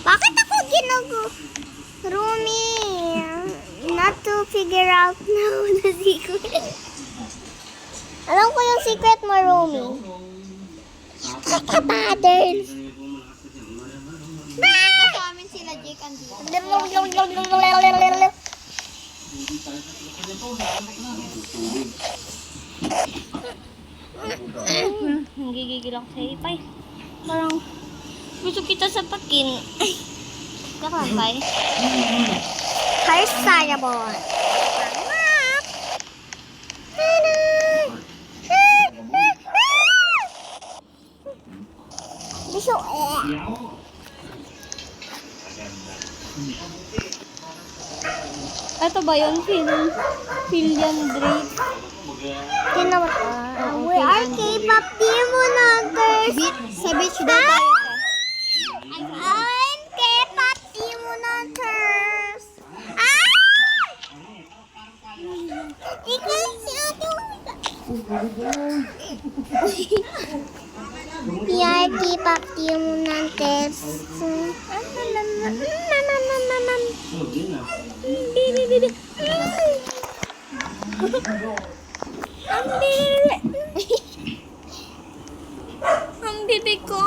Bakit ako Rumi, not to figure out now the secret. Alam ko yung secret mo, Rumi. Kakapaders. Sa amin sila Jake and Dito. Gigigil ako sa ipay. Parang gusto kita sapakin. Ay, kakapay. Here's Sayabon. Biso Ito ba yun? Philian Drake. Tinawat we are K-pop team hunters. Sa beach daw tayo. I'm K-pop team hunters. Ah! Ikaw si Ate. We are K-pop team hunters. Bibi. Ang bibi ko.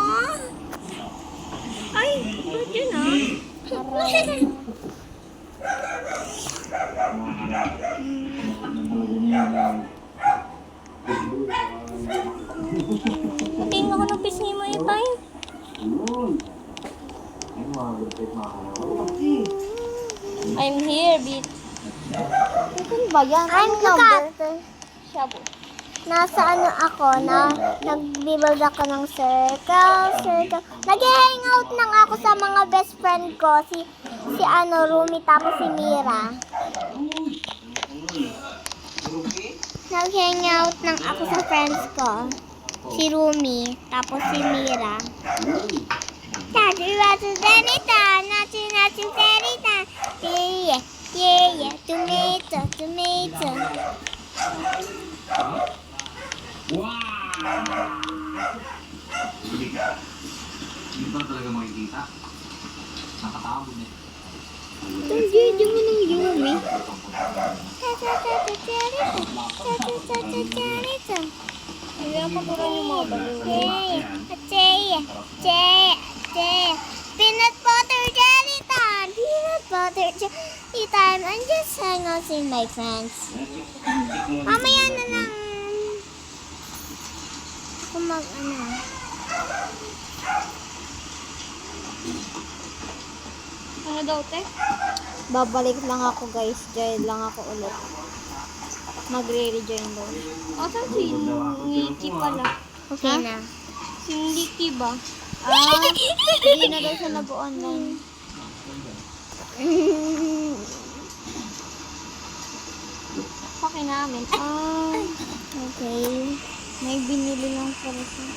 Ay, ba't yun Patingin ako ng pisngi mo, Ipay. I'm here, bitch. Ito ba yan? I'm cat. Shabu. Nasa ano ako na nag-build ako ng circle. Nag-hangout lang ako sa mga best friend ko. Si Rumi tapos si Mira. Nag-hangout lang ako sa friends ko. Si Rumi tapos si Mira. Yeah, tomato. Hindi ba talaga makikita? Nakatabon eh. Hindi mo ng Yumi. Kaya patuloy yung mga baliw. Peanut butter jelly time. I'm just hang out with my friends. Mamaya na lang. Ano daw, te? Babalik lang ako, guys. Join lang ako ulit. Magre-rejoin daw. Asan si Nikki pala? Okay na. Si Nikki ba? Hindi na daw siya nag-online. Paki namin. Okay. May binili lang pala siya.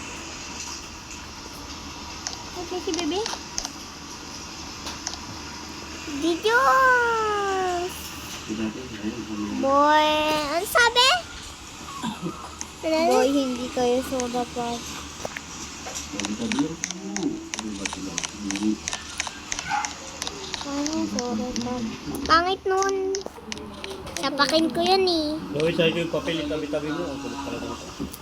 Okay, si bebe? Videos! Boy, ano sabi? Boy, hindi kayo soda pa. Ano soda pa? Pangit nun. Sapakin ko yun eh. Gawin sa'yo yung papel, yung tabi-tabi mo. Ang kulit pala dito.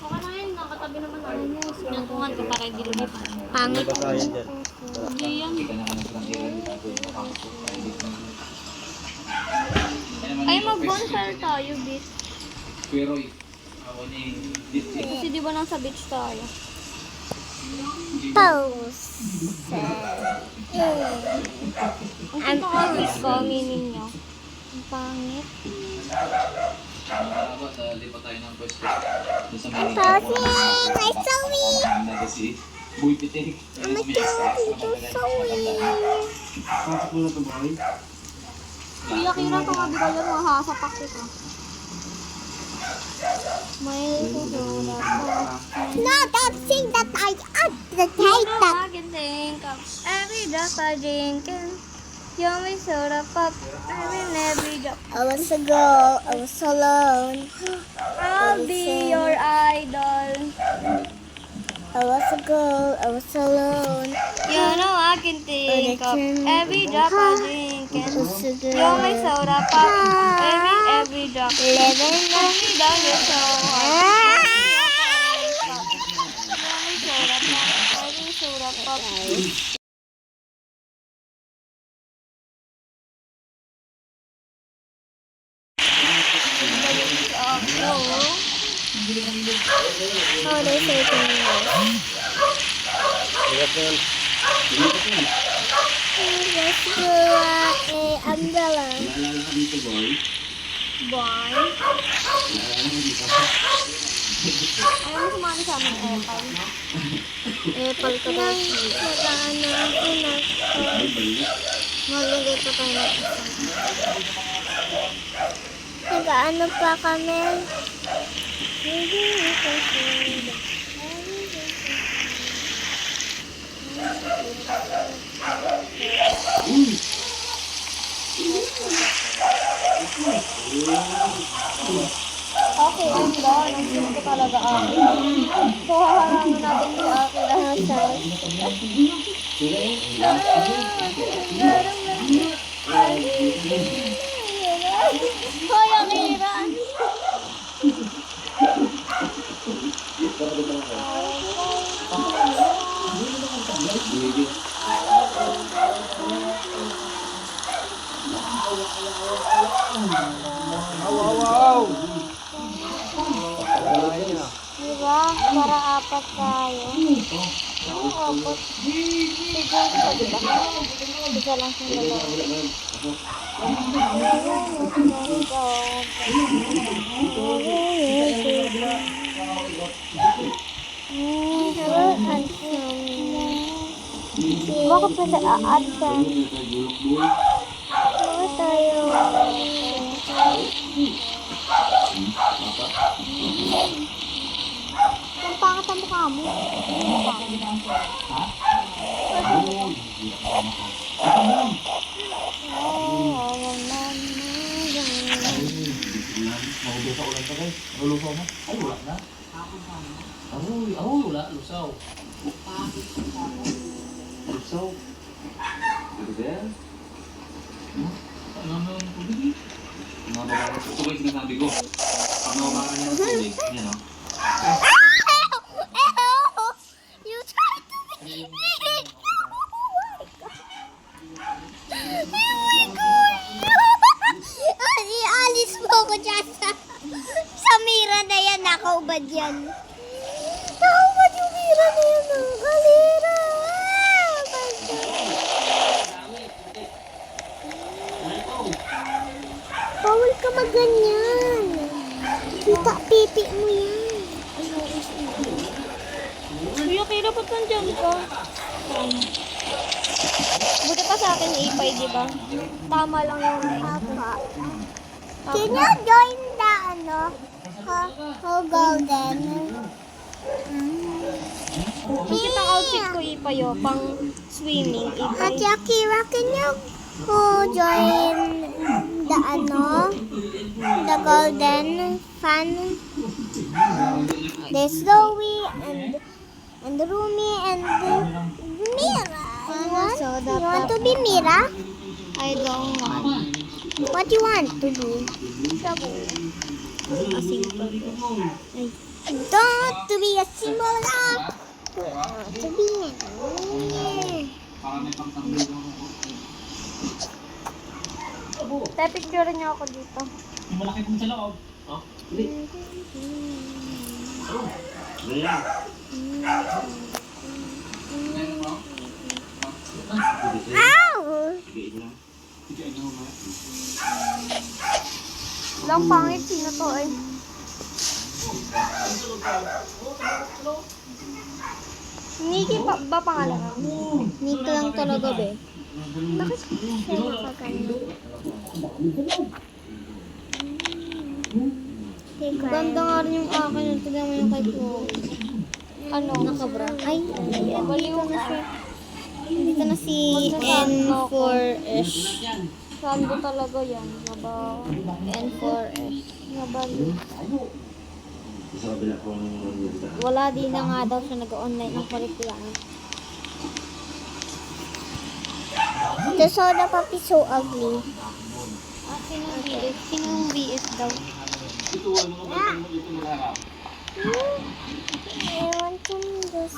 Baka na yun, nakatabi naman ako mo. Sinuntungan ko para hindi lumip. Pangit. Baka yan dyan. Hindi yan. Ay, mag-bonfire tayo, bitch. Pero ako ni Kasi di ba nasa beach tayo? Pose. Ang pangit ko, meaning niya. Ang pangit. lipat tayo ng pwesto. Sa may Posing! I saw it! kasi Buy Pitik. Pasok mo na ito, boy. Kuya Kira, tumabi ka lang, mahasapak kita. May susulat pa. No, don't sing that I hate that. I can think of every drop I drink and yummy soda pop every drop. I was a girl, I was alone. I'll be your idol. I was a girl, I was alone. You know I can think of every drop I drink. You're my soda pop. Every drop. Living Every drop is so hard. Every soda pop. How they say to me? Hirap na yan. Let's do umbrella. Naalala ka dito, boy? Boy. Ayaw mo sumali sa amin, Epal. Epal ko na. Nag-ano ako na. Maglagay pa tayo ng isa. Nag-ano pa kami. Okay, ang gano'n. Ang ko talaga ako. So, haharangin natin si Aki Hoy, ang hiran! Diba? Para apat tayo. Apat. Sige, diba? Isa lang sa dalawa. Bakit pa sa aatsan? Bakit tayo? Ang pangat ang mukha mo. Mahubos sa ulan ka, guys. Lulusaw mo? Ay, wala na. Ay, wala. Lusaw. Lusaw. Ano ba yan? Ano ang tubig? Ito ba yung sinasabi ko? Ang nawabaran niya ng tubig. Yan, o. You tried to be. Ialis mo ko dyan sa mira na yan. Nakaubad yan. Nakaubad yung mira na yan. Kalira. Bawal ka magganyan. Kita pipi mo yan. Kuya, kaya dapat nandyan ka. Buti pa sa akin ipay, di ba? Tama lang yung Papa. Can you join the golden? Bakit ang outfit ko ipay, oh, pang swimming, ipay. Ate Akira, can you join the golden fun? There's Zoe and Rumi and Mira. You want to be Mira? I don't want. What you want to do? Don't to be a symbol of. To be Para may pangtanggal ng Tay, picture niyo ako dito. yung malaki kong sa loob. Oh, hindi. Ganyan. Ow! Lang pangit, sino to eh? Nikki pa ba pangalan mo? Nito lang talaga, be. Bakit siya nakagano? Ganda nga rin yung akin. Tignan mo yung kay Chloe. Ano? Nakabra. Ay, Baliw na siya. dito na si N4S. Sando talaga yan. N4S. Nabaliw. Wala din na nga daw siya nag-online ng curriculum. The soda pop is so ugly. Sino yung BS? Sino yung BS daw? I want to just...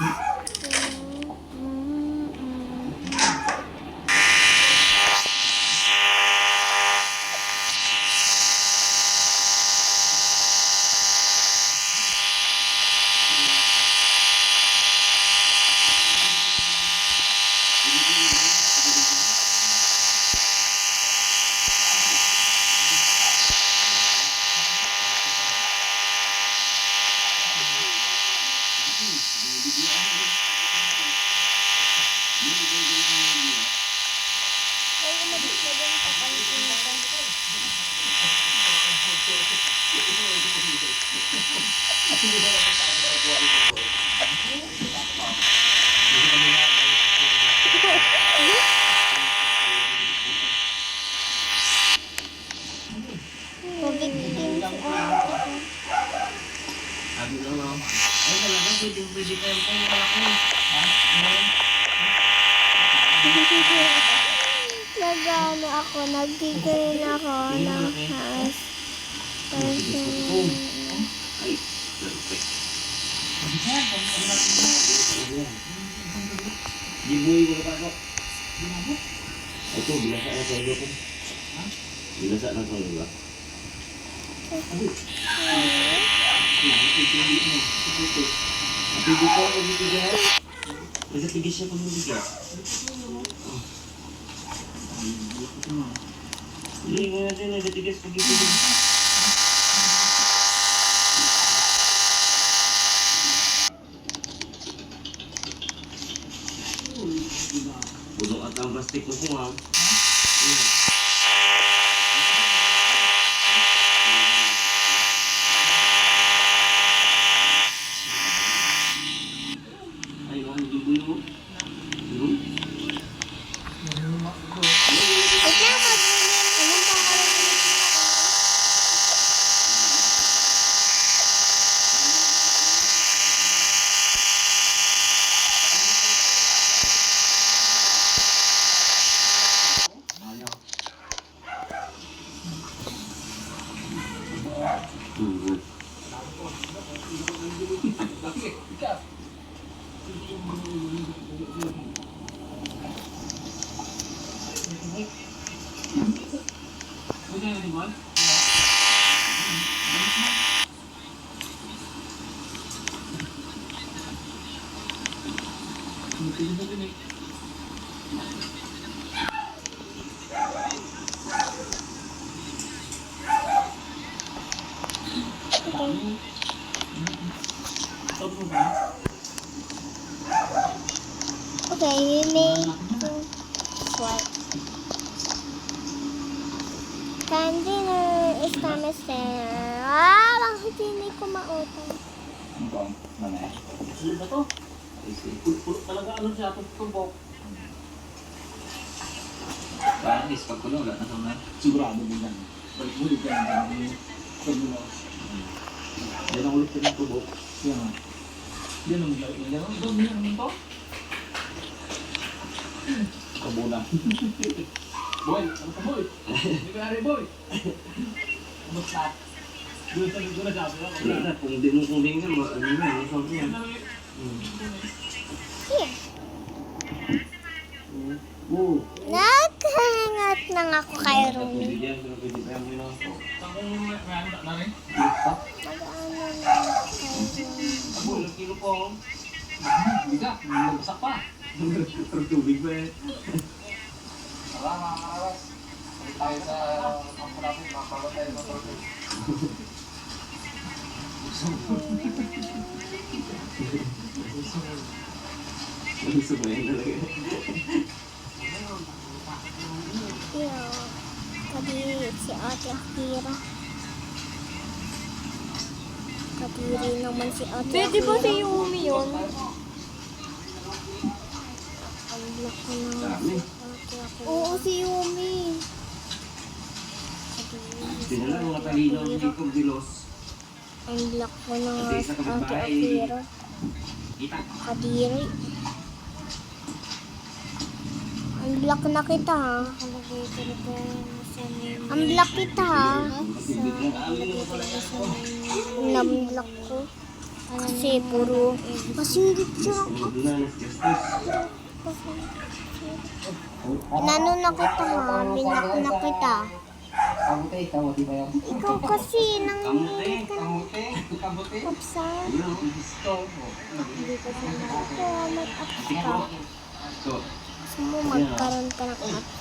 Nagano ako, nagtigayin ako ng house. Gibuhay ko pa ako. Ito, bilasa na sa ko. Bilasa na sa ba? Tigo ko ako dito dyan. Nagatigas siya kung hindi ka. Hindi ko natin nagatigas pag ito. Budok at ang plastic mo po ha. Ay, ano gibuhay mo? Okay, you need to swipe. Dinner is almost there. Bakit hindi ko mautang? Sino ba to? Pulot talaga ano siya itong tumbok. Parang is pagkulo, wala na ito na. Sigurado din yan. Balik-bulik ka lang. Yan ang ulit ka ng tumbok. Yan nga. Yan ang balik. Yan ang dami naman to. Kabuna. Boy, ano ka boy? Hindi ka nari boy. Basta. Doon na sabi lang. Wala na, kung di mo kuling ka, ano na, masarap yan. Here. Oo. Naghangat lang ako kay Rumi. Bigyan ko na pwede pa yung ginawa ko. Takong may handa na rin. Mag-ano lang ako kay Rumi. Abo, ilang kilo po ako. Bisa, nagbasak pa. Parang tubig ba eh. Tara mga karawas. Balik tayo sa kampo natin. Makabagot tayo ng torture. Ano sumayin talaga. Yo, kadiri si Ate Akira. Kadiri naman si Ate Akira. Pwede ba si Yumi yun? Ang laki ng Dami. Ate Akira. Oo, si Yumi. Tinala mga talino ng hindi kong bilos. Ang laki ng Ate, sa Ate kapitbahay. Akira. Kita. Kadiri. Ang Unblock na kita ha. Nakalagay talaga sa name. Unblock kita ha. Nakalagay talaga sa name. Unblock ko. Kasi puro masingit siya. Inano na kita ha. Binak na kita. Kamuti ba yun? Ikaw kasi nang Kamuti. upsa. Hindi ko sana ako mag-ups ka. Gusto mo magkaroon ka ng ups.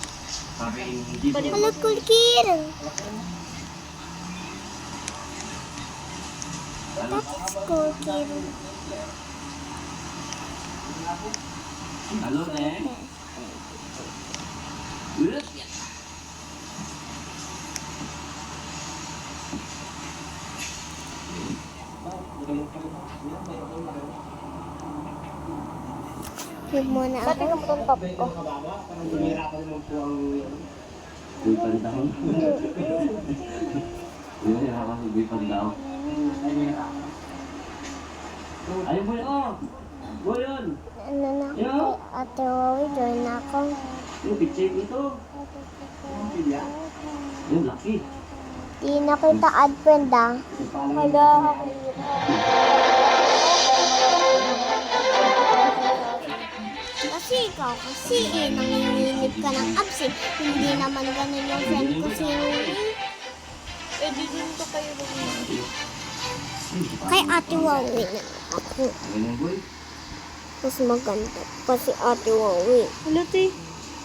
Hala, kulkir. That's kulkir. Halo, Nek. Huwag muna Pati ako. ka mo top ko. Parang tumirapan naman po ang... Uy, pandaw. Yun, nakakasubi pandaw. Ay, boy, oh! Boy, yun! Ano na ako kay Ate Wawi, join na ako. Yung picture ito. Yung laki. Di na kita add friend ah. Hala, ako Kasi ikaw kasi nanginginip ka ng apps eh. Hindi naman ganun yung friend ko si Rumi. Eh, di din to kayo bumili. Kay Ate Wawi na ako. Ganyan, boy. Mas maganda pa si Ate Wawi. Hala, te.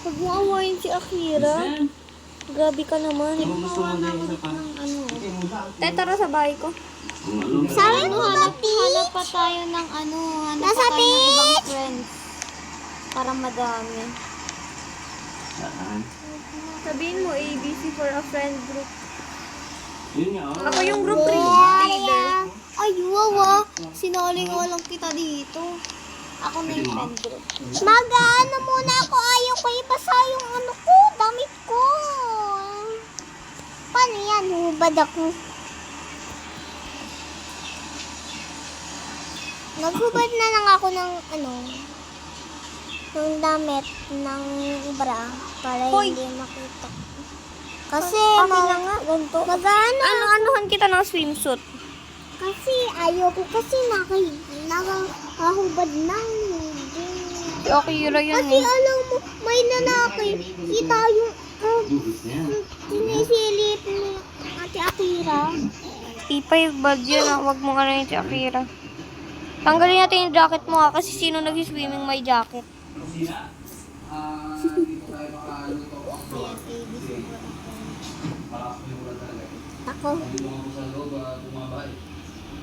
Huwag mo awayin si Akira. Grabe ka naman. Ano gusto mo na isa pa? Te, tara sa bahay ko. Kung ano, Sabi mo, Hanap pa tayo ng ano. Hanap Nasa pa tayo ng ibang beach! friends. Para madami. saan? Sabihin mo, ABC for a friend group. Yun nga, oh. Ako yung group Leader. Ay, wawa. Sinali ko lang kita dito. Ako na yung friend group. Mag-ano muna ako. Ayaw ko ibasa yung ano ko. Damit ko. Paano yan? Hubad ako. Naghubad na lang ako ng ano. Ng damit ng bra. Para Hoy! hindi makita. Kasi na nga, ganito. mag-ano. Ano-anuhan kita ng swimsuit. Kasi ayaw ko kasi nakahubad na. Hindi. Si Akira yun Kasi eh. alam mo, may lalaki. Kita yung Dugis na yan. sinisilip ni Ate Akira. Ipay, bad yun ah. Huwag mong ano yun si Akira. Tanggalin natin yung jacket mo ah. Kasi sino nag-swimming may jacket? Ako.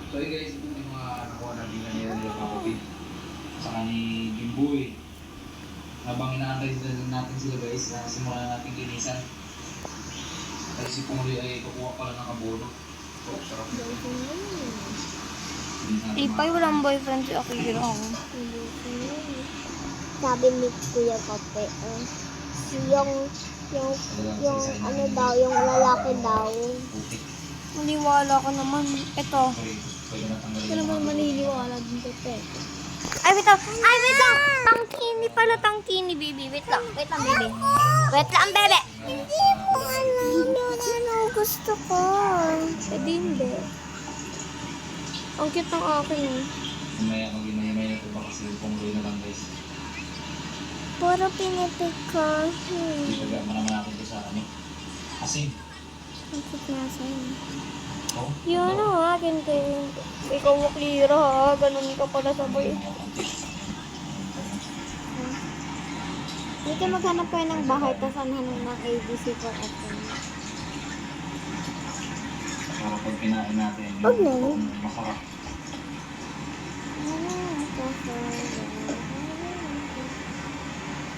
So yun guys, ito yung mga nakuha natin kanina nila kapatid. Saka ni Jimboy. Habang inaantay natin sila guys, simulan natin linisan. Kasi si Pungli ay kukuha pala ng abono. So, sarap nito. Ipay, walang boyfriend si Akira. Sabi ni Kuya Kape, yung ano daw, yung lalaki daw. Putik. Maniwala ka naman. Ito. Pwede natanggalin Ito naman yung mga- maniniwala din sa Pepe. Ay, wait lang. Ay, wait lang. Tangkini pala, tangkini, baby. Wait lang, baby. Wait lang, bebe. Hindi mo alam yun, ano gusto ko. Eh, di hindi. Ang cute ng akin eh. Mamaya mag-imay na ito baka si Pungli na lang guys. Puro pinipig ko. Ipagama naman natin ito sa ano. Asin. Ang cute nga sa'yo. Oh. Yun ano akin kayo. Ikaw Akira ha. Ganun ka pala sabay. Hindi ka maghanap kayo ng bahay, tapos anhanan ng ABC for a friend. Para pag kinain natin, Huwag na. masarap.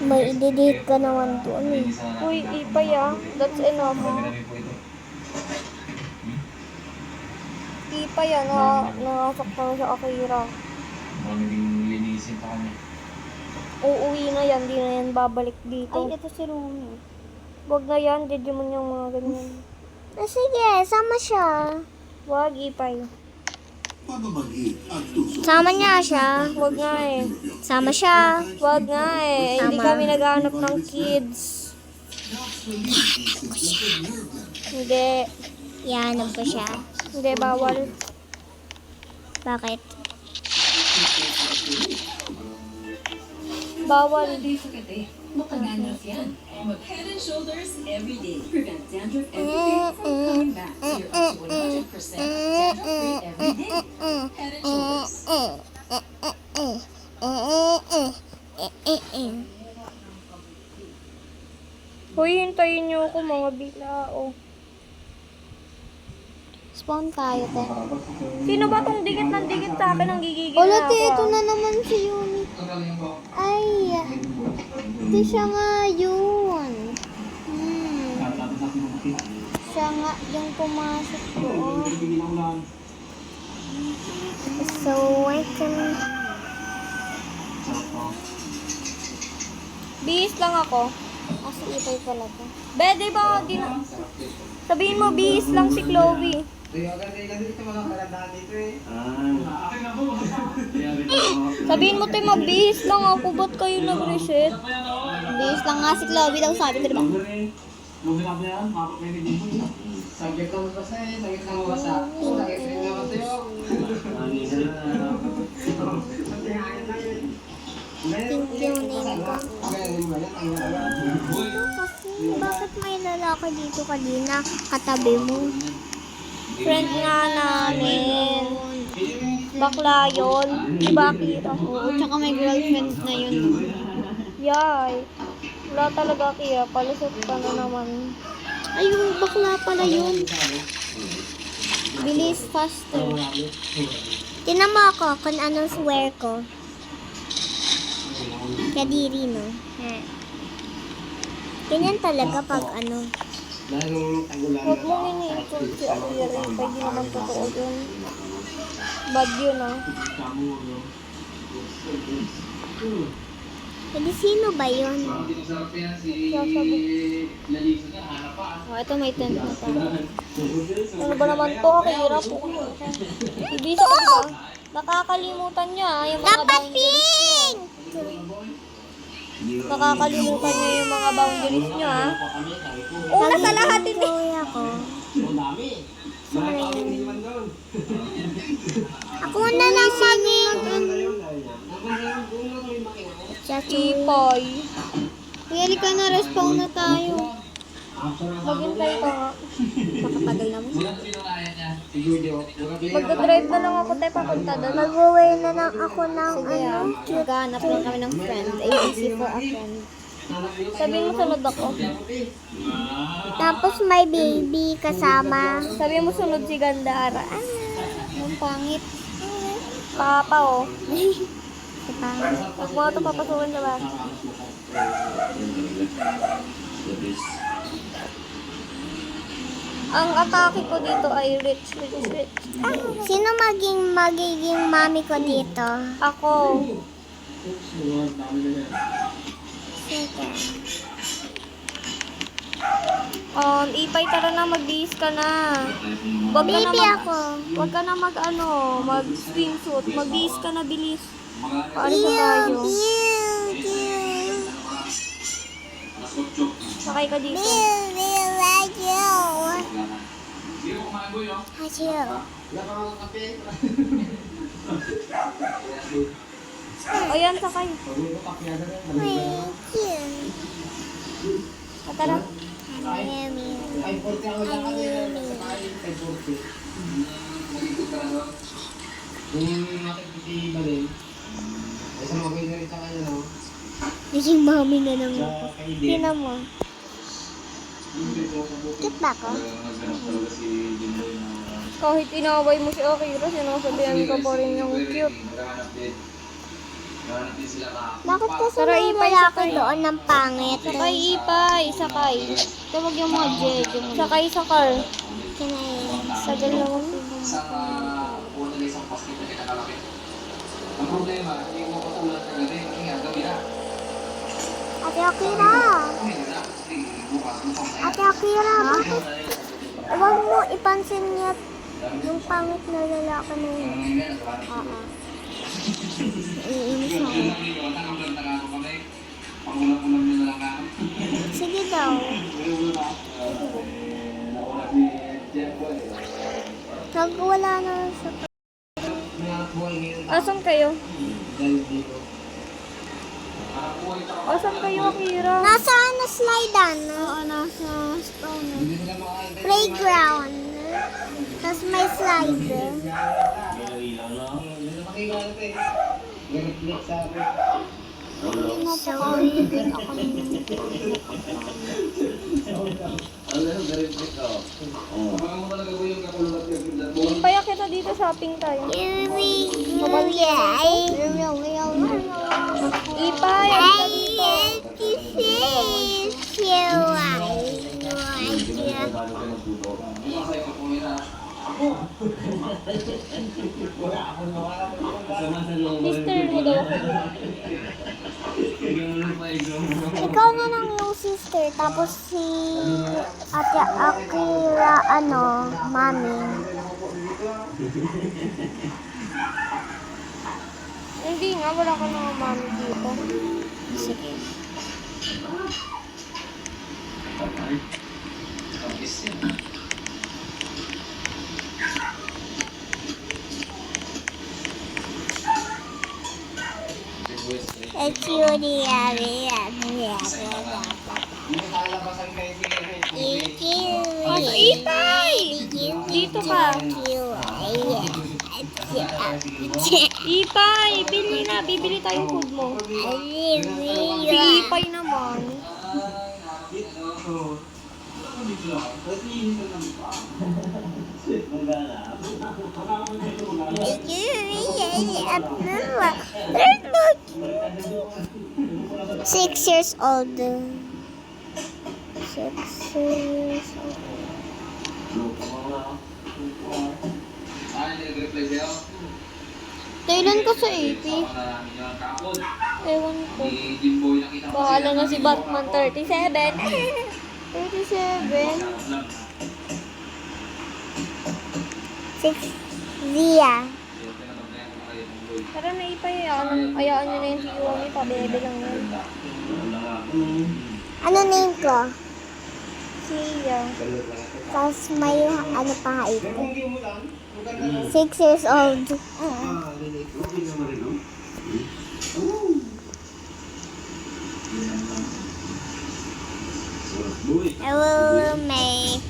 May i-delete ka naman doon eh. Uy, Ipay ah. That's enough. Marami po ito. Ipay ah. Nakasaktan sa Akira. Marami ding linisin pa kami. Uuwi na yan. Di na yan babalik dito. Ay, ito si Rumi. Wag na yan. Digimon yung mga ganyan. Sige, sama siya. Wag, Ipay. Sama niya siya. Wag nga eh. Sama siya. Wag nga eh. Hindi Tama. kami naghahanap ng kids. Hindi. Ihanap ko siya. Hindi, bawal. Bakit? Bawal. Makagandang yan. Mag-head and shoulders every day. Prevent dandruff and hair from coming back. So you're up to 100% dandruff-free every day. Head and shoulders. Hoy, hintayin niyo ako mga bilao. Spawn tayo, te. Sino ba tong dikit ng dikit sa akin? Ang gigigil Wala, na te. ako. Ito na naman si Yumi. Ay. Hindi siya nga yun. Siya nga yung pumasok doon. So, I can... Bihis lang ako. Kasi ipay pala to. Be, di ba? Di na. Sabihin mo, bihis lang si Chloe. Sabihin mo, tayo mabihis lang ako. Ba't kayo nag-reset? Bihis lang nga si Chloe daw sabi ko, diba? Sakit ka mabasa eh, sakit ka mabasa. Sakit ka mabasa yun. Tink-tuning ko. Kasi, bakit may lalaki dito kanina? Katabi mo. Friend nga namin. Bakla yun. Di ba, Kira? Oo, tsaka may girlfriend na yun. Yay. Wala talaga, Kira. Palusot ka na naman. Ayun, bakla pala yun. Bilis, faster. Tinan mo ako kung anong swear ko. Kadiri, no? Ganyan talaga pag ano. Huwag mong ini-insult si Akira. Pwede naman totoo yun. Bad yun, ah. Hindi, sino ba yun? Masarap yan si Sasabi. Lalisa niya, hanap pa. Oh, ito may tent na to. Ano ba naman to, Akira? Ibisa ka, diba? Nakakalimutan niya, yung mga boundaries niya. Nakakalimutan niya yung mga boundaries niya, ah. Una sa lahat, hindi. Ako. Ako na lang maging... Ipoy. Yari ka na, respawn na tayo. Maghintay ka nga. Makatagal naman. Sino kaya niya? Si Judio. Magdadrive na lang ako tayo papunta doon. Mag-uwi na lang ako ng Sige, ah. Maghanap lang kami ng friend. ABC for a friend. Sabihin mo sunod ako. Tapos may baby kasama. Sabihin mo sunod si Gandara. Ah, Ang pangit. papa, oh. Si pangit. Huwag mo ito papasukin sa bahay. Ang atake ko dito ay rich. Sino magiging mami ko dito? Ako. Sige. Ipay, tara na, magbihis ka na. Baby ako. Wag ka na mag-swimsuit. Magbihis ka na, bilis. Paano sa tayo? Sakay ka dito. Ayan, sakay. Tara. Naging mami na naman ako. Tingnan mo. Cute ba ako? Kahit inaway mo si Akira, sinasabihan ka pa rin yung cute. Bakit kasi Tara, may Ipay, lalaki sakay. doon ng pangit? Sakay, Ipay. Sakay. Tawag yung mga jeje mo. Sakay sa car. Kinain. Sagal naman. Isang una na isang basket na kinakalaki. Ang problema, hindi mo patulad ka gabi, kasi nga gabi na. Ate Akira! Hindi na, kasi bukas, bukas na yan. Ate Akira, bakit? Huwag mo ipansin niya Yung pangit na lalaki na yun. Oo. Iinis ako. Pangulang-ulang nyo na lang ako. Sige daw. Nagwala na sa... Asan kayo? Asan kayo, Akira? Nasa ano slidean? Oo, nasa playground. Tapos may slide. Paya kita dito, shopping tayo. Ipay, halika dito. Sister mo daw ako. Ikaw na lang yung sister, tapos si Ate Akira, mami. Hindi nga, wala ka nang mami dito. Sige. Ipay! Dito ka. Ipay, bibili tayong food mo. Si Ipay naman. Six years old. 6 years old. Nag-reply sa'yo? Kailan ka sa AP? Ewan ko. Ni Jimboy nakita mo Bahala na si Batman 37. 37. Six. Zia. Tara na Ipay, ayaan nyo na yung si Yomi, pabebe lang yun. Ano name ko? Siya. Tapos may ano pa nga ito. 6 years old. I will make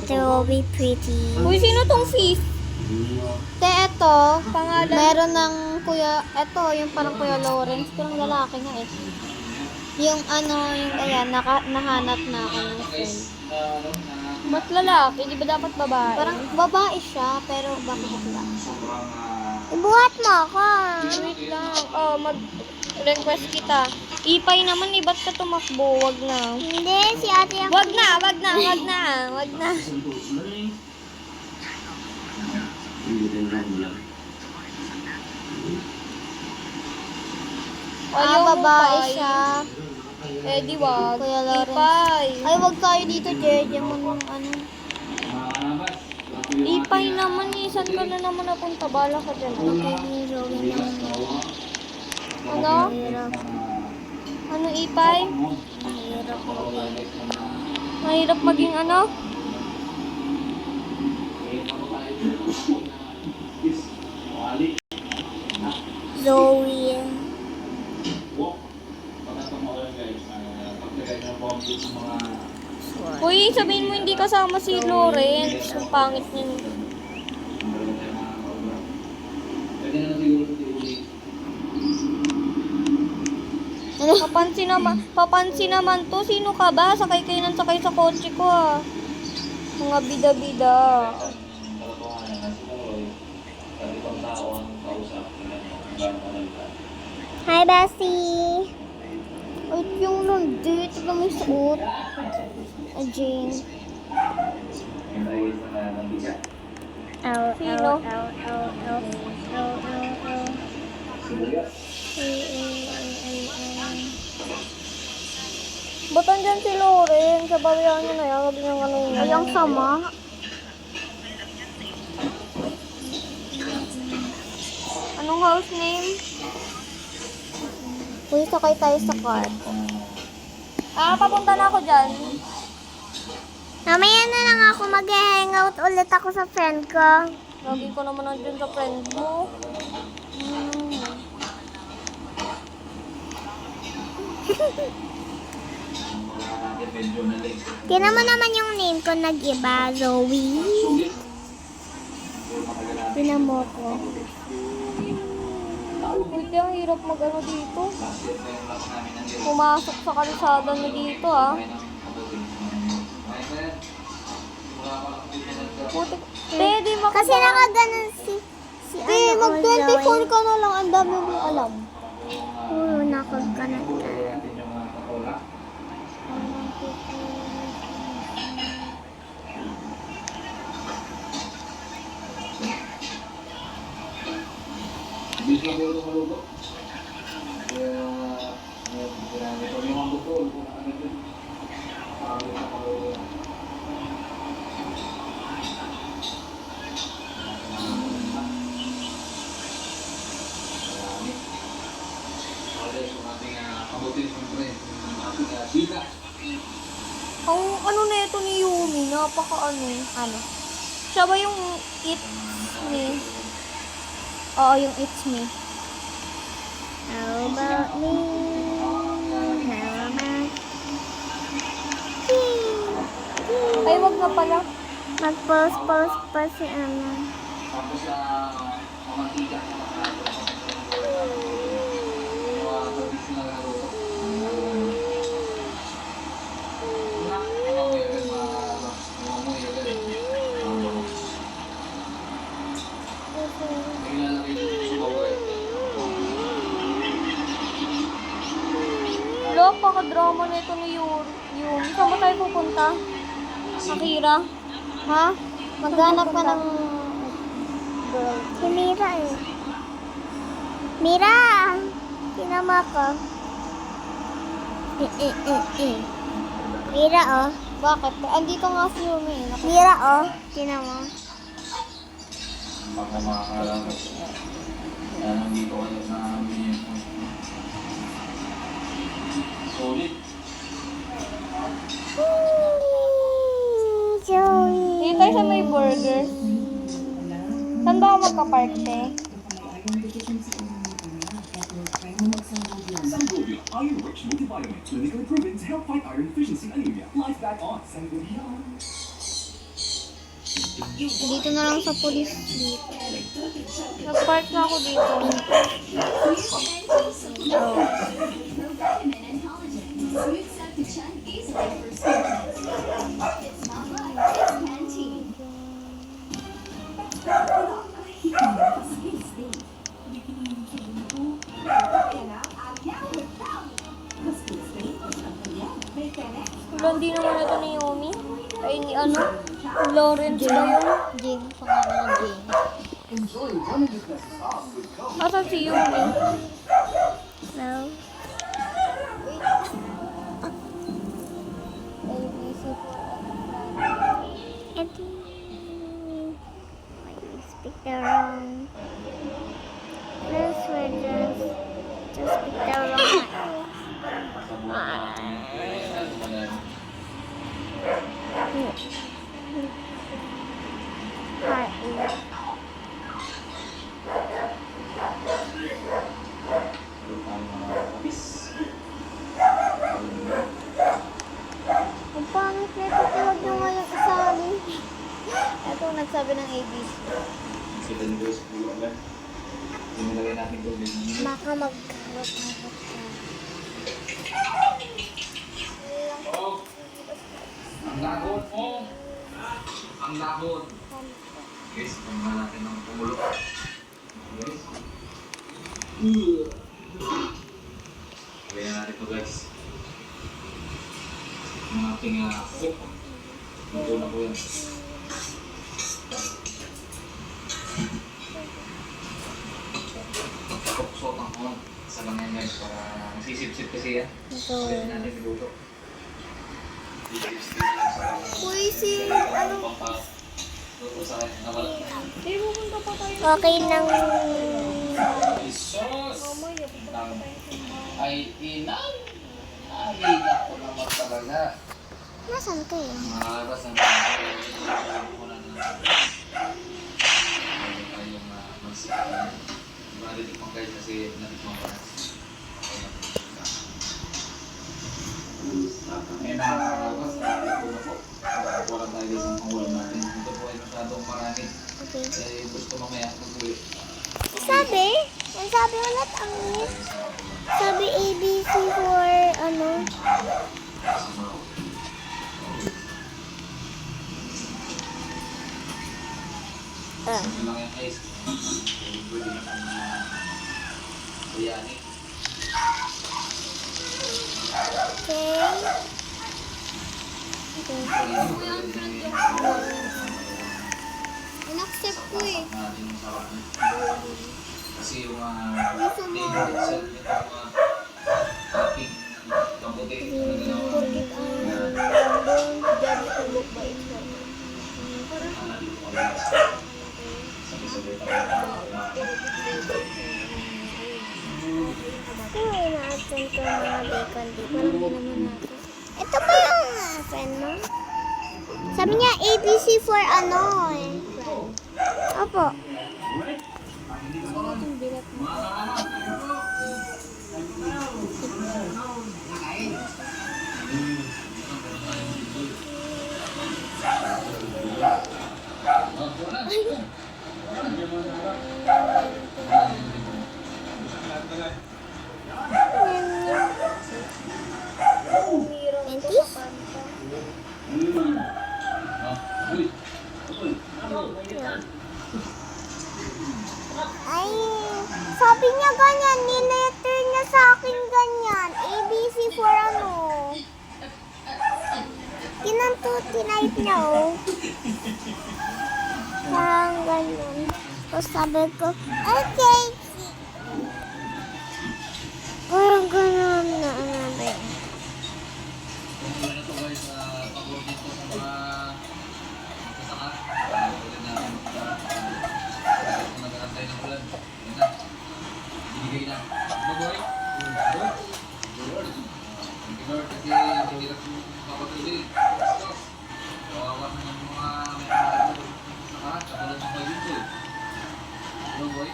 it will be pretty. Uy, sino tong fifth? Te, eto, pangalan. Meron ng kuya, eto, yung parang kuya Lawrence, pero lalaki nga eh. Yung yung ayan, nahanap na ako ng friend. Ba't lalaki? Di ba dapat babae? Parang babae siya, pero bakit bakla? Ibuhat mo ako. Wait lang. Oh, mag-request kita. Ipay naman eh, ba't ka tumakbo? Wag na. Hindi, si ate ako. Wag na. Ayaw mo, babae Pai. siya. Eh, di wag. Kuya Lawrence. Ipay. Ay, wag tayo dito, Jeje. Ano? Ipay naman eh. Saan ka na naman napunta? Bala ka dyan. Ano? Ano, Ipay? Mahirap maging ano? Zoe. Uy, sabihin mo hindi kasama si Lawrence. Ang pangit niya. Pwede na siguro sa uli. Papansin naman to. Sino ka ba? Sakay kayo nang sakay sa kotse ko ah. Mga bida-bida. Hi, Bessie. Ay, yung lundi. Ito ba may suot? Jane. Sino? Ba't andyan si Lawrence? Sabawihan niyo na yan. Huwag niyang ano yun. Ay, ang sama. Anong house name? Uy, sakay tayo sa car. Papunta na ako dyan. Mamaya na lang ako mag-hangout ulit ako sa friend ko. Lagi ko naman nandun sa friend mo. Tingnan mo naman yung name ko nag-iba, Zoe. Tingnan mo ko. Buti ang hirap mag-ano dito. Pumasok sa kalsada na dito Buti. Di Kasi nakaganon si mag-24 ka na lang. Ang dami mong alam. Puro nakaganon. Bilis na po ito maluto. Kaya, yung ang buto, ano din. Ang ano na ito ni Yumi, napaka ano. Ano? Siya ba yung It's Me? Oo, yung It's Me. How about me? How about Ay, wag na pala. Mag-post pa si ano. Tapos sa mamantika. Traditional na luto. Napaka-drama na ito ni Yumi. Saan ba tayo pupunta? Akira? Ha? Maghanap ka ng girl. Si Mira eh. Mira! Sinama ko. Mira oh. Bakit? Andito nga si Yumi. Mira oh. Sinama. Baka makakala ko. Kaya nandito kayo sa amin. Solid. Joey. Dito tayo sa may burger. Saan ba ako magka-park, te? Sangobion Iron-Rich Multivitamin. Clinically proven to help fight iron deficiency anemia. Life back on Sangobion. Dito na lang sa police dito. Nag-park na ako dito. Vitamin and collagen. Smooths out the chin easily for skin. It's not like it's Pantene. Wala, hindi naman ito ni Yumi. Ay, ni ano? Lawrence ba yun? Jane. Pangalan na Jane. Asan si Yumi? No. Ito. I speak the wrong. Let's just speak the wrong. Ang pangit na ito. Huwag nyo nga yung isali. Ito nagsabi ng ABC. Sila ni Boys Blue agad. Sinilagay natin tubig. Baka magkarot na ito. Oh! Ang lagon mo! Ang lagon! Guys, pagmahal natin ng pumulo. Guys. Kaya natin ito guys. Ang ating cook. Ito na po yan. Cook ang on. Isa lang yan guys para masisip-sip kasi yan. Ito. Pwede natin niluto. Uy, si ano? Luto sa akin. Nawala. Di pupunta pa tayo. Okay nang Isos! Ay, inang! Ay, naku naman talaga. Nasaan kayo? Maharas ang mga muna na tayong magsikaan. Diba, natikman guys kasi natikman ko na. Ngayon na mga karawas, ito na po. Wala tayo guys ang pangulam natin. Ito po ay masyadong marami. Okay. Eh, gusto mamaya mag-uwi. Sabi? Ang sabi ulit ang miss. Sabi ABC for ano? Ano lang yan guys. Pwede na kung bayani. Okay. In-accept ko eh. Kasi yung neighborhood itself, yung aking kabuti na ginawa. Forget ang don't judge a book by its cover. Sabi-sabi tayo. Kung ina-absent ko yung mga bacon dito. Parang di naman natin. Ito pa yung friend mo? Sabi niya ABC for ano eh. Opo. Ang bigat mo. Mentis? Ay, sabi niya ganyan, niletter niya sa akin ganyan. ABC for ano. Tinype niya oh. Parang ganyan. Tapos sabi ko, okay. Parang ganun na ano ba yun? Kung ano to guys, pag-work dito sa mga kasaka. Pwede na kung nag-antay ng ulan. Yun na. Binigay na. Bagoy. Lord. Thank you Lord kasi hindi na mapatuloy. Kawawa na yung mga may kasaka. Katulad ng kayo dito. Bagoy.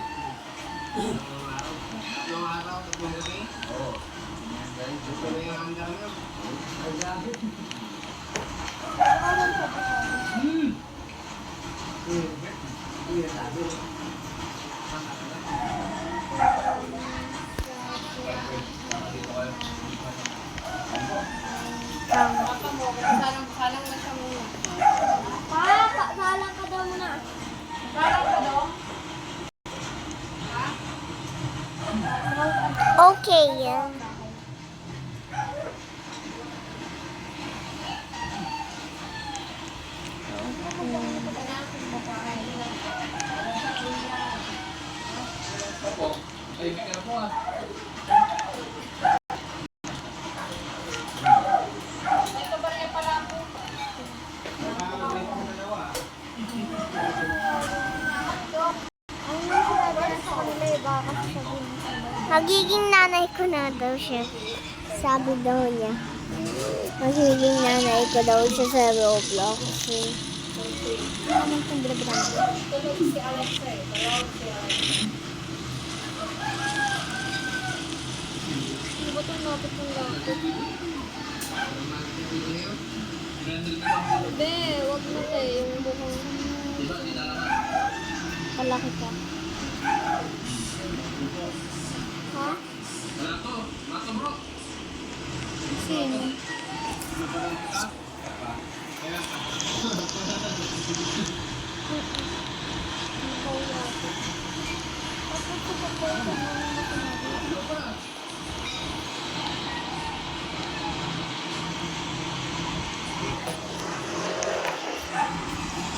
Yung araw, tatlong gabi. Oo. Yan guys. Gusto na yung hanggang yun. Ay, grabe. Sabi. Dito kayo. Salang na siya muna. Salang ka daw muna. Okay, yeah. Opo. Ay, may kaya po ah. Magiging nanay ko na daw siya. Sabi daw niya. Magiging nanay ko daw siya sa Roblox. Ano itong bilabila? Tulog si Alexa eh. Tulog si Alexa. Ano ba itong lapit ng lapit? Be, wag na te. Yung bukang Diba, dinalaman. palaki ka. Ha? Wala to. Wala to bro. Sino?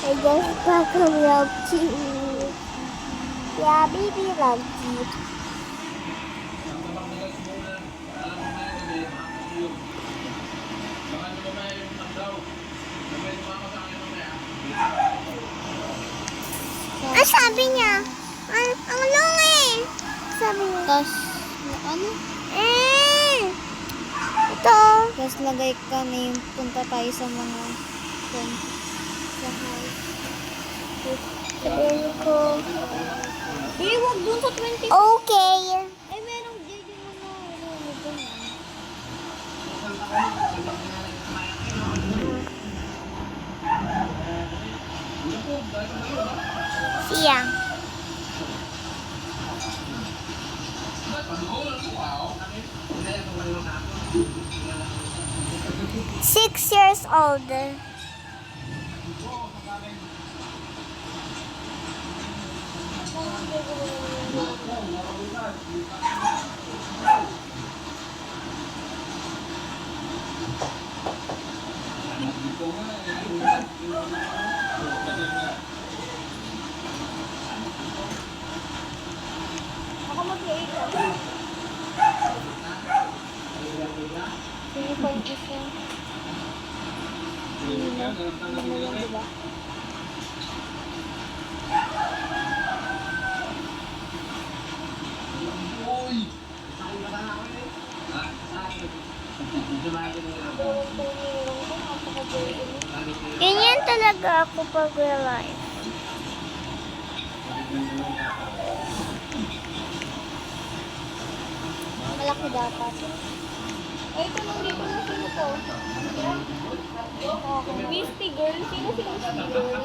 I just pack a love you. Yeah, baby love you. Ang sabi niya, ang lungi. sabi niya? Tapos, ano? Ito. Tapos lagay ka na yung punta tayo sa mga sa house. Sabihin ko. Wag dun sa 20. Okay. Ay, merong JJ mo na. Siya. Six years old. Ako mag-8 ako. Sino pa yung isa? Diba? Ganyan talaga ako pag live. Malaki dapat. Ay, ito nung dito na sino to? Misty girl? Sino si Misty girl?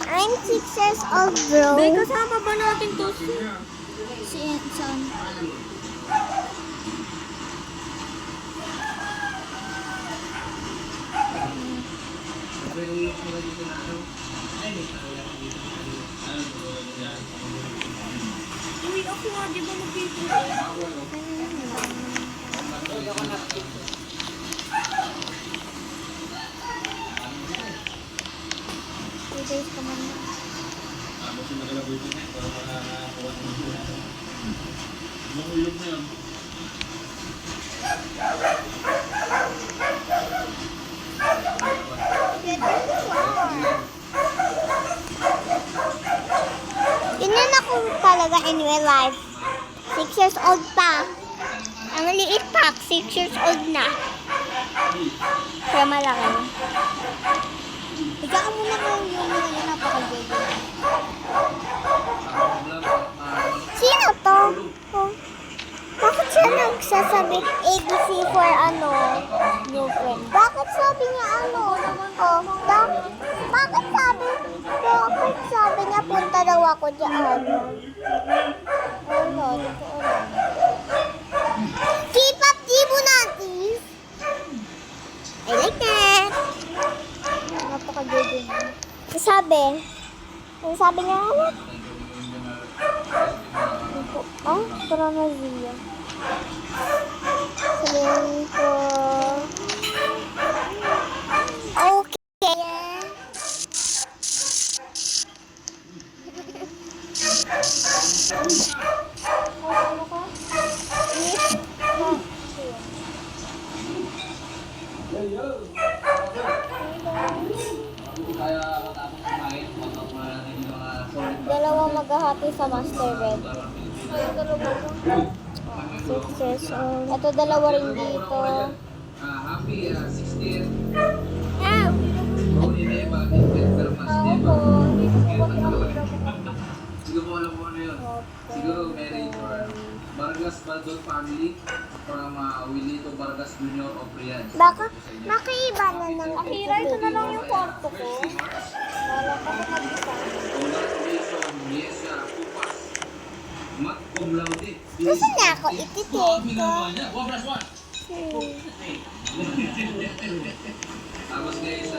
I'm 6 years old, bro. Bay, kasama ba natin to si saan? Uy, ako nga, di ba mag-video? Two days pa man. Ganyan ako talaga in real life. 6 years old pa. Ang liit pa, 6 years old na. Kaya malaki. Ikaw muna ko yung napaka-JJ. Sino to? Oh. Bakit siya nagsasabi ABC for ano? New friend. Bakit sabi niya ano? Oh, bakit sabi niya punta daw ako dyan? Wala, totoo lang. Keep up, Dibo Natis! I like that! Napaka-JJ mo. Sabi niya, ano? Oh, parang na Zia. Sabihin ko, okay. Ano ka? Kaya matapos kumain, matapos natin yung mga solid. Dalawang maghahati sa Master Red. 6 years old. Ito dalawa rin dito. Happy 60th. Ah, Roni Neva, Inspector Mas Neva. Siguro mo alam mo ano yun. Siguro married or Vargas Baldon family from Wilito Vargas Jr. of Riyadh. baka iba na ng Akira, ito na lang yung kwarto ko. Wala pa ako mag-isa. Congratulations, yes, Kupas. Mat cum laude. Gusto na ako ititito. Tapos guys,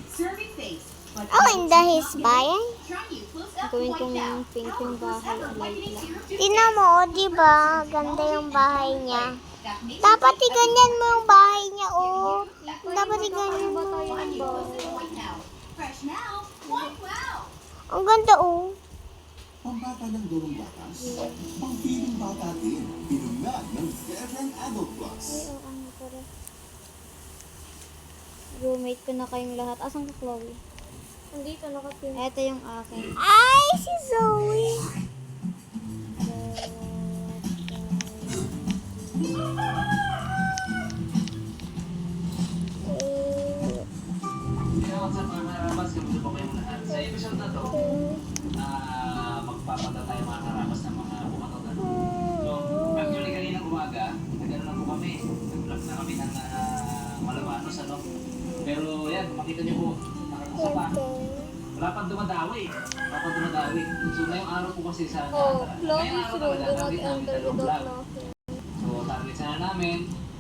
Serving face. But Oh, in the his bayan. try you close up Gawin white kong now. pink yung bahay. Light lang. Tingnan mo, oh, di ba? Ganda yung bahay niya. That makes Dapat iganyan mo yung bahay niya, oh. Dapat iganyan mo. you close up white now. Fresh now. White wow. Ang ganda, oh. Pambata ng durong batas, pang-feeling bata din, pinungan ng 7 Adult Plus. Ay, oh, ano pala. Roommate ko na kayong lahat. Asan ka, Chloe? Andito, nakatin. Ito yung akin. Ay, si Zoe. Kaya sa mga karabas, kamusta po kayong lahat? Sa episode na to, magpapata tayo mga karabas ng mga bukatotan. So, actually kanina umaga, nagano na po kami. Nag-vlog na kami ng Malabanos, ano? Pero yan, makita niyo po, nakakasa pa. Wala pang dumadawi. Wala pang dumadawi. So, ngayong araw po kasi sa ngayong araw talaga, target namin dalawang vlog. So, target sana namin,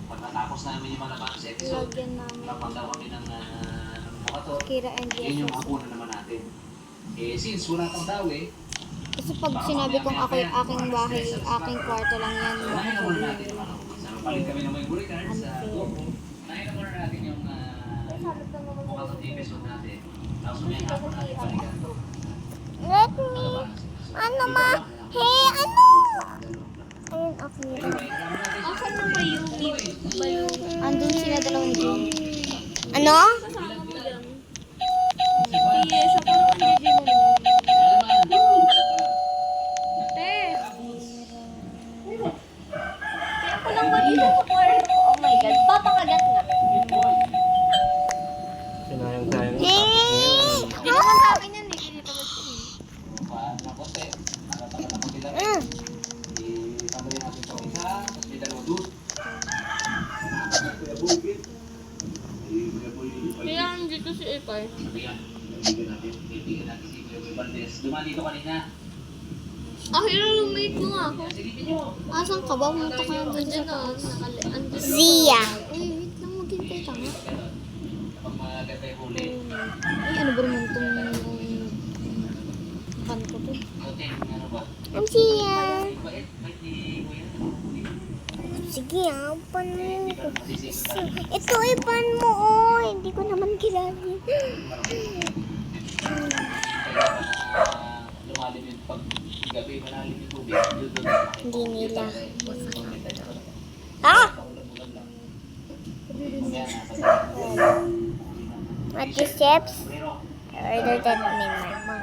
pagkatapos namin yung Malabanos episode, Lagyan namin. dapat daw kami ng bukatot. Kira and Yun yung Jesus. hapunan naman natin. Eh, since wala pang dawi, Kasi pag sinabi kong ako yung aking bahay, aking kwarto lang yan. unahin na muna natin yung ano. Sa palit kami ng memory card sa GoPro. Unahin na muna natin yung bukatot episode natin. Tapos may hapon natin balikan. Let me. Ano ma? Hey, ano? Ayun, okay. Anyway, naman natin siya. Asan na ba yung andun sila dalawang Jim. Ano? Kasama mo dyan. Yes, ako naman yung Jim mo. Te! Kaya ko lang ba dito sa kwarto? Oh my God, papakagat nga. Sinayang tayo. Hey! Hindi naman sa akin yan, hindi dito ba siya? Paano na konti? Nakatagal na konti lang. Itambay natin ito isa, tapos may dalawang doon. Kaya nandito si Ipay. Sabihan, kaibigan natin si Kuya Boy Valdez. Dumaan dito kanina. Ah, roommate mo nga ako. Silipin nyo. Asan ka ba? Pumunta ka lang dun sa taas. Zia. Wait lang, maghintay ka nga. Kapag maganda yung huli, Ay, ano ba naman itong pan ko to? konti, ano ba? Ang Zia. Bait ni Kuya. Sige, pan mo. Masisipin tayo. Ito ipan mo, oh. Hindi ko naman kilala. Lumalim yung pag gabi, malalim yung tubig. Yun doon. Hindi nila. Ah! Mamaya nasa Mati Steps. Order that me, my mom.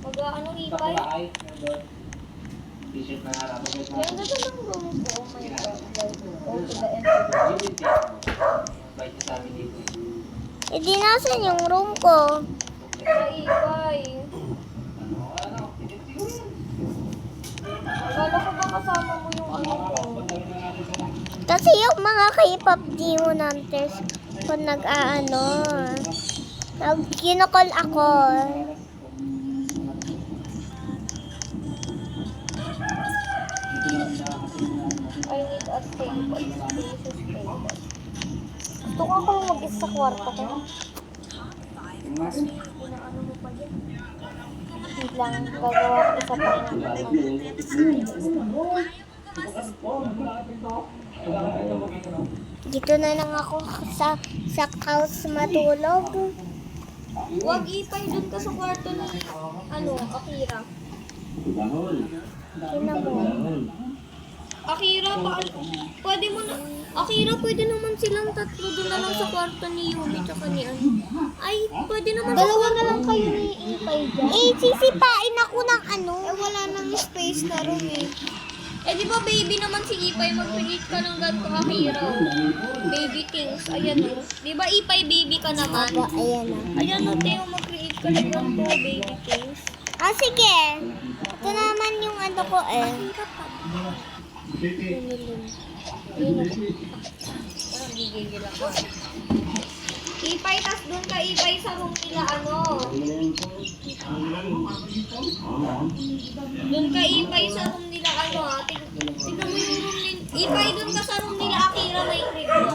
Mag-ano Ipay? Kapulaay. T-shirt na harap. Ganda to ng room ko. Oh my God. Go to the end. Bait niya sa amin dito eh. Hindi nasan yung room ko. Ay, Ipay. Akala ko ba kasama mo yung ano ko? Kasi yung mga K-pop demon hunters kung nag-aano, kinokol ako. I need a table. Spaces table. Gusto ko ako mag-isa sa kwarto ko. Inaano mo pa dyan? Wait lang, gagawa ko isa pa Dito na lang ako sa couch matulog. Huwag Ipay, dun ka sa kwarto ni, Akira. Sino mo? Akira, pwede mo na, Akira, pwede naman silang tatlo doon na lang sa kwarto ni Yumi tsaka ni ano. Ay, pwede naman dalawa na lang kayo ni Ipay dyan. Eh, sisipain ako ng ano. Eh, wala nang space na room eh. Eh, di ba baby naman si Ipay, mag-create ka ng ganito, Akira. Baby things, ayan o. Di ba Ipay, baby ka naman? Aba, ayan na. Ayan o, Teo, mag-create ka ng ganito, baby things. Ah, sige. Ito naman yung ano ko eh. Parang gigigil ako. Ipay, tas doon ka Ipay sa room nila Doon ka Ipay sa room nila Tignan mo yung room nila. Ipay, doon ka sa room nila Akira, may crib mo.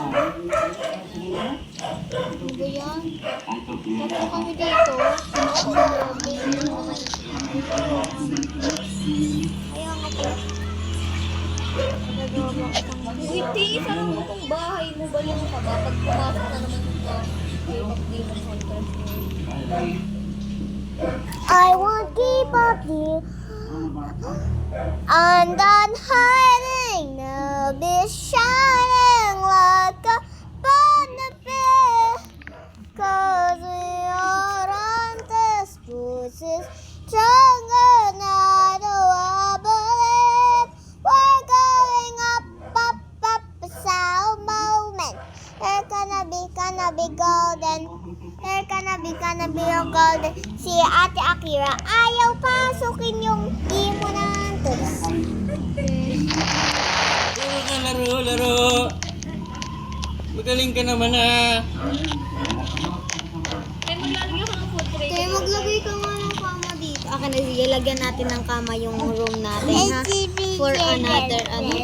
Ano ba yan? Tatlo kami dito. Ayaw nga po. Uy, Ti, isa lang mo itong bahay mo. Balik mo ka ba? Pag pumasok na naman ito, Demon Hunters mo. I won't give up you. I'm done hiding. I'll be shining like a bonfire. 'Cause we are Galing ka naman ah. Kaya maglagay ako ng food tray. Kaya maglagay ka nga ng kama dito. Akin na sige, lagyan natin ng kama yung room natin ha. For another ano.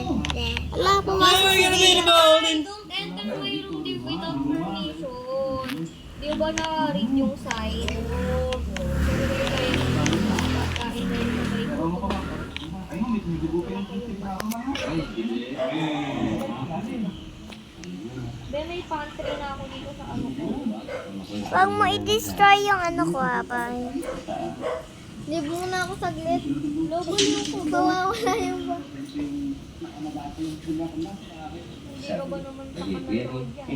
Wala, pumasok si Zia. Don't enter my room without permission. Di ba na-read yung sign? Ben, may pantry na ako dito sa ano ko. Huwag mo i-destroy yung ano ko ha, pa. Libo na ako saglit. Lobo yung ko. Bawawala yung ba. Zero ba naman sa kanalood yan?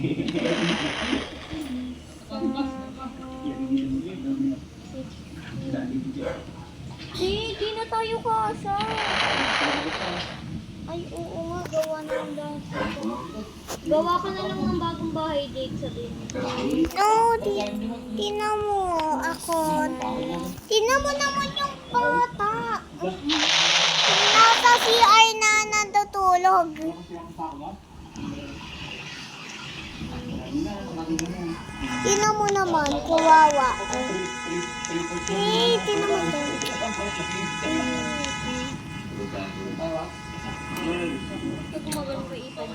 Di na tayo kasha. Ay, oo nga. Gawa na lang dahil. Gawa ka na lang ng bagong bahay, Jake, sabihin mo. No, tina mo ako. Tina mo naman yung bata. Nasa CR na natutulog. Tina mo naman, kawawa. Hey, tina mo to. Ito gumagano kay Ethan.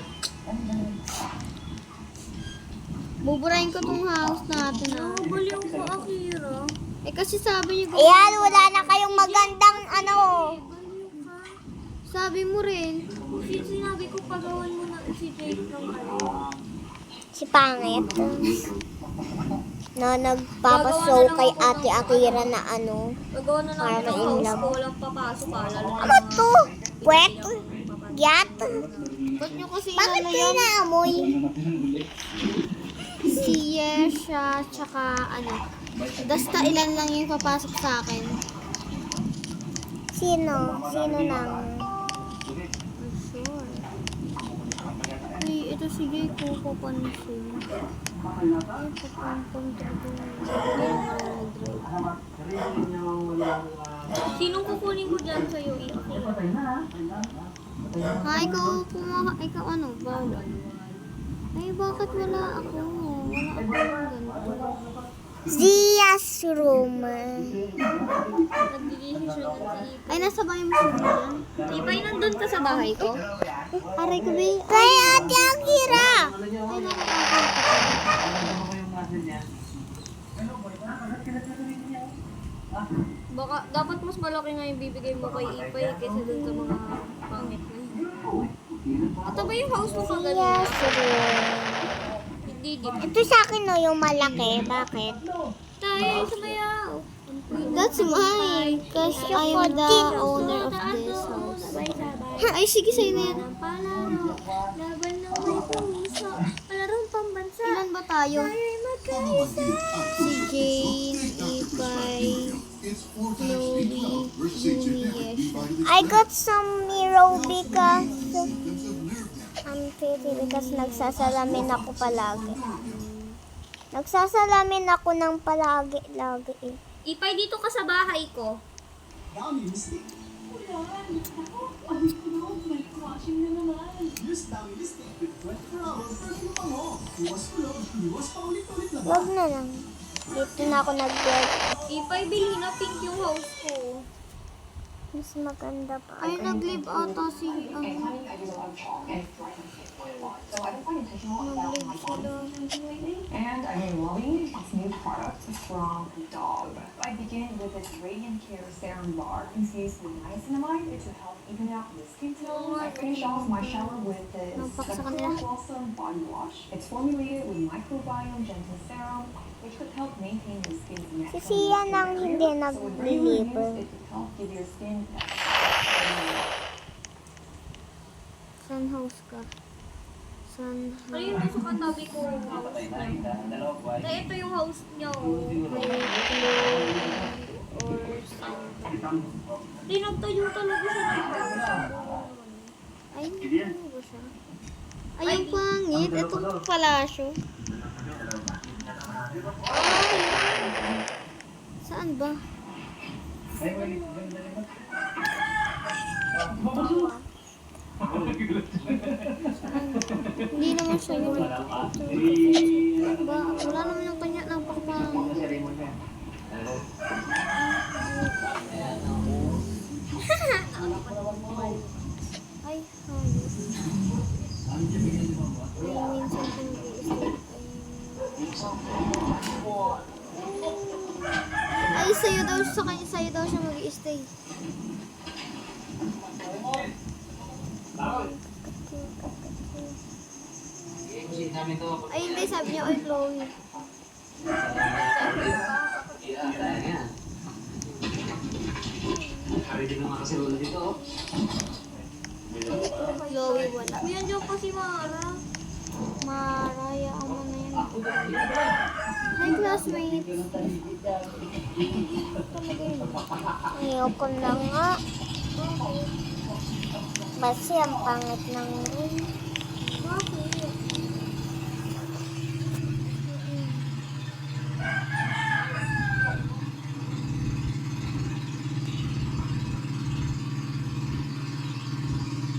Buburahin ko tong house natin ah. Baliw ko, Akira. Eh kasi sabi niyo Ayan, wala na kayong magandang ano. Sabi mo rin. Sinabi ko pagawan mo na si Jake ng ano. Si Pangit. Na nagpapashow kay Ate Akira na ano. Gagawa na namin Para ng house ma-inlove. ko. Walang papasok ka. Lalo na Ano to? Puwet? Gyat? ba't nyo kasi Bakit inano kayo yan? naamoy? Si Yesha, tsaka ano. Basta ilan lang yung papasok sa akin. Sino? Sino nang? Sure. Ay, ito si Jay ko papansin. Ay, papansin Sinong kukunin ko dyan sa'yo, Iti? Ha, ikaw ano, bawal. Ay, bakit wala ako? Wala ako ng ganito. Zia's room. Nagdidesisyon din si Ipay. Ay, nasa bahay mo siya. Ipay, nandun ka sa bahay ko? Aray ko, ba? Kay Ate Akira! Baka, dapat mas malaki nga yung bibigay mo kay Ipay kaysa dun sa mga pangit na yun. Ito ba yung house mo kagaling? Zia's room. Hindi, di. Ito sa akin no, yung malaki. Bakit? Tayo, sa bayaw. That's mine. Because I am the owner of this house. Ay, sige, sa'yo na yan. Palaro, laban ng may puso, palarong pambansa. Ilan ba tayo? Tayo'y magkaisa. Si Jane, Ipay, Chloe, Yumi, Yesha. I got some Miro because I'm pretty because nagsasalamin ako palagi. Nagsasalamin ako ng palagi-lagi eh. Ipay, dito ka sa bahay ko. Wag na lang. Dito na ako nag-vlog. Ipay, bilhin na pink yung house ko. Mas maganda pa. Ay, nag-live ata si, So I've been quite intentional about my body. And I'm loving this new product from Dove. I begin with this Radiant Care Serum Bar infused with niacinamide to help even out the skin tone. I finish off my shower with this Nampak sa Pure kanila. Blossom Body Wash. It's formulated with microbiome gentle serum, which could help maintain your skin's Si natural Sia nang barrier. hindi So with regular use, nag-deliver. it could help give your skin that Sun house ka. Sun house. Ayun na sa katabi ko yung house niya. Na ito yung house niya. Or something. Tinagtayo talaga siya ng house. Ay, ano ba siya? Ay, yung pangit. Itong palasyo. Saan ba? Hindi naman sa'yo. Ba, wala naman yung kanya napakapang. Ay, hayos. Ay, minsan kung mag-i-stay. Ay, sa'yo daw, sa kanya, sa'yo daw siya mag-i-stay. namin to. Ay, hindi, sabi niya, oy, Chloe. Ayan. Ready na mga kasirola dito, oh. Chloe, wala. Yan dyan pa si Mara. Mara, yaan mo na yan. Hi, classmates. Ayoko na nga. Kasi ang pangit ng room. Bakit?